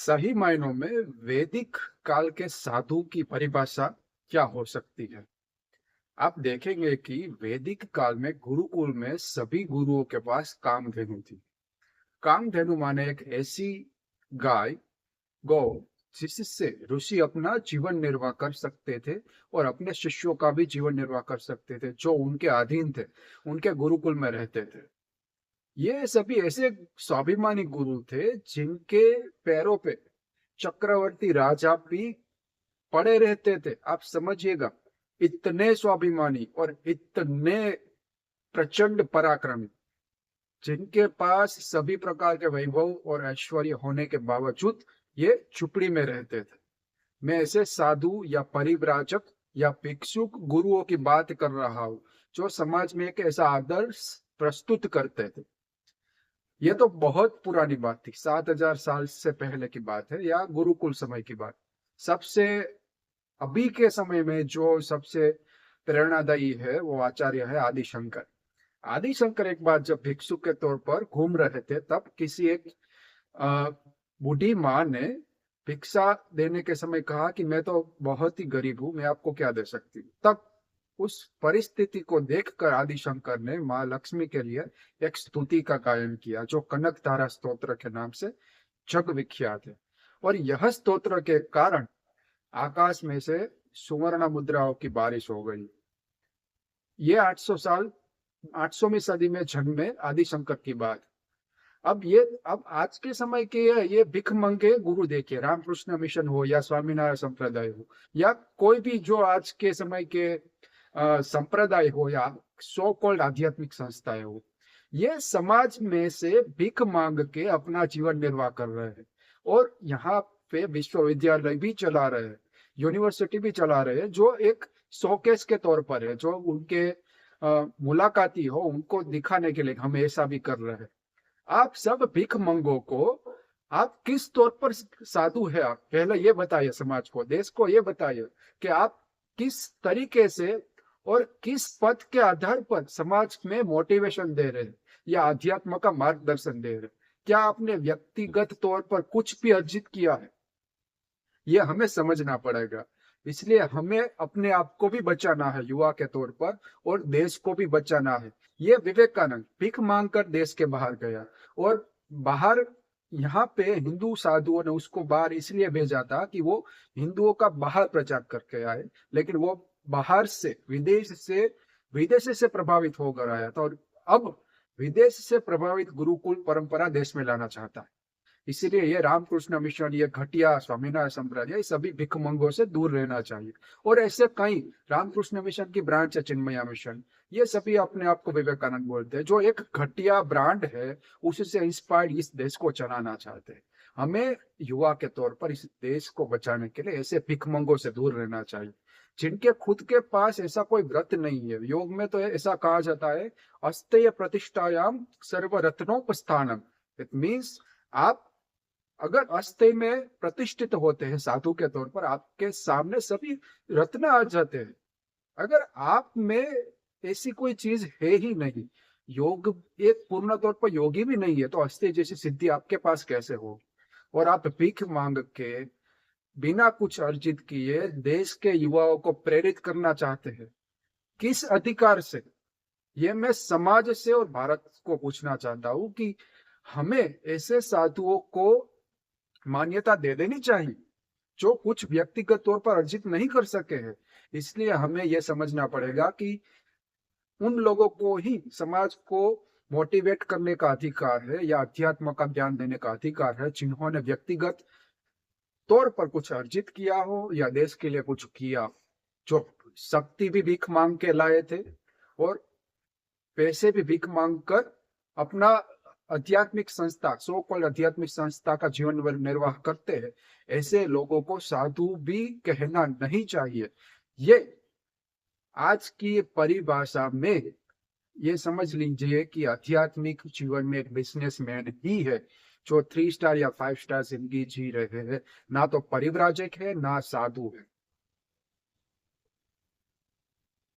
सही मायनों में वैदिक काल के साधु की परिभाषा क्या हो सकती है? आप देखेंगे कि वैदिक काल में गुरुकुल में सभी गुरुओं के पास कामधेनु थी। कामधेनु माने एक ऐसी गाय, गौ, जिससे ऋषि अपना जीवन निर्वाह कर सकते थे और अपने शिष्यों का भी जीवन निर्वाह कर सकते थे, जो उनके अधीन थे, उनके गुरुकुल में रहते थे। ये सभी ऐसे स्वाभिमानी गुरु थे जिनके पैरों पे चक्रवर्ती राजा भी पड़े रहते थे। आप समझिएगा, इतने स्वाभिमानी और इतने प्रचंड पराक्रमी, जिनके पास सभी प्रकार के वैभव और ऐश्वर्य होने के बावजूद ये झुपड़ी में रहते थे। मैं ऐसे साधु या परिव्राजक या भिक्षुक गुरुओं की बात कर रहा हूँ, जो समाज में एक ऐसा आदर्श प्रस्तुत करते थे। ये तो बहुत पुरानी बात थी, 7,000 साल से पहले की बात है या गुरुकुल समय की बात। सबसे अभी के समय में जो सबसे प्रेरणादायी है वो आचार्य है आदि शंकर। आदि शंकर एक बार जब भिक्षु के तौर पर घूम रहे थे, तब किसी एक अ, बूढ़ी माँ ने भिक्षा देने के समय कहा कि मैं तो बहुत ही गरीब हूँ, मैं आपको क्या दे सकती हूँ। तब उस परिस्थिति को देखकर आदि शंकर ने माँ लक्ष्मी के लिए एक स्तुति का गायन किया, जो कनक धारा स्तोत्र के नाम से जग विख्यात है। और यह स्तोत्र के कारण आकाश में से सुवर्ण मुद्राओं की बारिश हो गई। ये 800वीं सदी में जन्मे आदि शंकर की बात। अब आज के समय के ये भिख मंगे गुरु देखिए, रामकृष्ण मिशन हो या स्वामीनारायण संप्रदाय हो या कोई भी जो आज के समय के संप्रदाय हो या सो कॉल्ड आध्यात्मिक संस्थाएं हो, ये समाज में से भीख मांग के अपना जीवन निर्वाह कर रहे हैं। और यहाँ पे विश्वविद्यालय भी चला रहे हैं, यूनिवर्सिटी भी चला रहे हैं, जो एक शोकेस के तौर पर है, जो उनके मुलाकाती हो उनको दिखाने के लिए हम ऐसा भी कर रहे हैं। आप सब भीख मंगों को आप किस तौर पर साधु है, आप पहले ये बताइए, समाज को, देश को ये बताइए कि आप किस तरीके से और किस पद के आधार पर समाज में मोटिवेशन दे रहे हैं या अध्यात्म का मार्गदर्शन दे रहे हैं। क्या आपने व्यक्तिगत तौर पर कुछ भी अर्जित किया है? ये हमें समझना पड़ेगा। इसलिए हमें अपने आप को भी बचाना है युवा के तौर पर, और देश को भी बचाना है। ये विवेकानंद भीख मांग कर देश के बाहर गया, और बाहर यहाँ पे हिंदू साधुओं ने उसको बाहर इसलिए भेजा था कि वो हिंदुओं का बाहर प्रचार करके आए, लेकिन वो बाहर से विदेश से प्रभावित होकर आया था, और अब विदेश से प्रभावित गुरुकुल परंपरा देश में लाना चाहता है। इसीलिए ये रामकृष्ण मिशन, ये घटिया स्वामीनारायण संप्रदाय, सभी भिखमंगों से दूर रहना चाहिए। और ऐसे कई रामकृष्ण मिशन की ब्रांच है, चिन्मया मिशन, ये सभी अपने आप को विवेकानंद बोलते हैं, जो एक घटिया ब्रांड है, उससे इंस्पायर्ड इस देश को चलाना चाहते हैं। हमें युवा के तौर पर इस देश को बचाने के लिए ऐसे भिखमंगों से दूर रहना चाहिए, जिनके खुद के पास ऐसा कोई व्रत नहीं है। योग में तो ऐसा कहा जाता है, अस्तेय प्रतिष्ठायाम सर्वरत्नोपस्थानम। इट मीन्स आप अगर अस्थि में प्रतिष्ठित होते हैं साधु के तौर पर, आपके सामने सभी रत्न आ जाते हैं। अगर आप में ऐसी कोई चीज है ही नहीं, योग एक पूर्ण तौर पर योगी भी नहीं है, तो अस्थि जैसी सिद्धि आपके पास कैसे हो? और आप भीख मांग के बिना कुछ अर्जित किए देश के युवाओं को प्रेरित करना चाहते हैं, किस अधिकार से? ये मैं समाज से और भारत को पूछना चाहता हूँ कि हमें ऐसे साधुओं को मान्यता दे देनी चाहिए, जो कुछ व्यक्तिगत तौर पर अर्जित नहीं कर सके हैं। इसलिए हमें यह समझना पड़ेगा कि उन लोगों को ही समाज को मोटिवेट करने का अधिकार है या अध्यात्म का ज्ञान देने का अधिकार है, जिन्होंने व्यक्तिगत तौर पर कुछ अर्जित किया हो या देश के लिए कुछ किया, जो शक्ति भी भीख मांग के लाए थे और पैसे भी भीख मांग कर अपना आध्यात्मिक संस्था, सो कॉल्ड आध्यात्मिक संस्था का जीवन निर्वाह करते हैं। ऐसे लोगों को साधु भी कहना नहीं चाहिए। ये आज की परिभाषा में ये समझ लीजिए कि आध्यात्मिक जीवन में एक बिजनेसमैन ही है, जो 3 स्टार या 5 स्टार जिंदगी जी रहे हैं, ना तो परिव्राजक है ना साधु है।